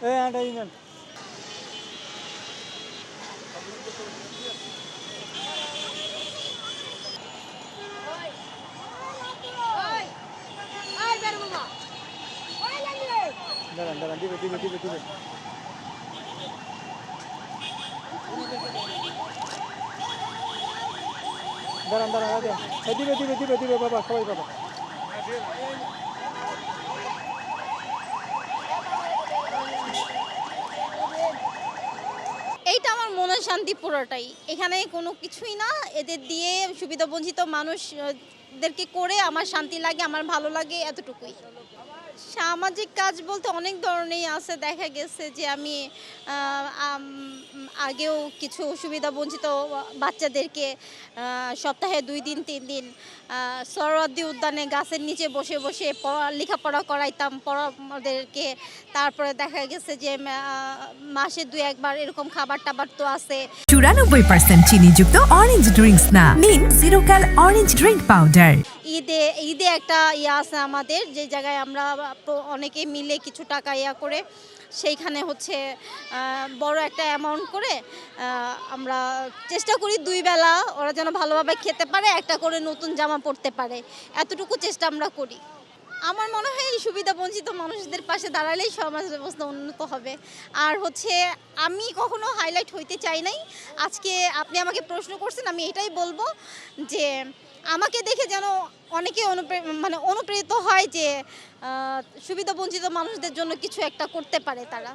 এই আটা ইমেল দাঁড়ান দাঁড়ান দিবে দিবে দিবে দিবে দাঁড়ান দাঁড়ান দাঁড়ান দিবে দিবে দিবে দিবে বাবা সবাই বাবা এইটা আমার মনের শান্তি পুরোটাই। এখানে কোনো কিছুই না, এদের দিয়ে সুবিধাবঞ্চিত মানুষদেরকে করে আমার শান্তি লাগে, আমার ভালো লাগে, এতটুকুই। সামাজিক কাজ বলতে অনেক ধরনেরই আছে। দেখা গেছে যে আমি আগেও কিছু সুবিধাবঞ্চিত বাচ্চাদেরকে সপ্তাহে ২ দিন ৩ দিন সোহরাওয়ার্দী উদ্যানে গাছের নিচে বসে বসে লেখাপড়া করাইতাম ওদেরকে। তারপরে দেখা গেছে যে মাসে ২-১ বার এরকম খাবার টাবার তো আছে। ৯৪% চিনিযুক্ত অরেঞ্জ ড্রিঙ্কস না, নিন জিরো ক্যাল অরেঞ্জ ড্রিঙ্ক পাউডার। ঈদে একটা আছে আমাদের, যে জায়গায় আমরা অনেকে মিলে কিছু টাকা করে সেইখানে হচ্ছে বড় একটা অ্যামাউন্ট করে আমরা চেষ্টা করি ২ বেলা ওরা যেন ভালোভাবে খেতে পারে, একটা করে নতুন জামা পরতে পারে, এতটুকু চেষ্টা আমরা করি। আমার মনে হয় এই সুবিধাবঞ্চিত মানুষদের পাশে দাঁড়ালেই সমাজ ব্যবস্থা উন্নত হবে। আর হচ্ছে আমি কখনো হাইলাইট হইতে চাই নাই। আজকে আপনি আমাকে প্রশ্ন করছেন, আমি এটাই বলবো যে আমাকে দেখে যেন অনেকে অনুপ্রেরিত হয় যে সুবিধাবঞ্চিত মানুষদের জন্য কিছু একটা করতে পারে তারা।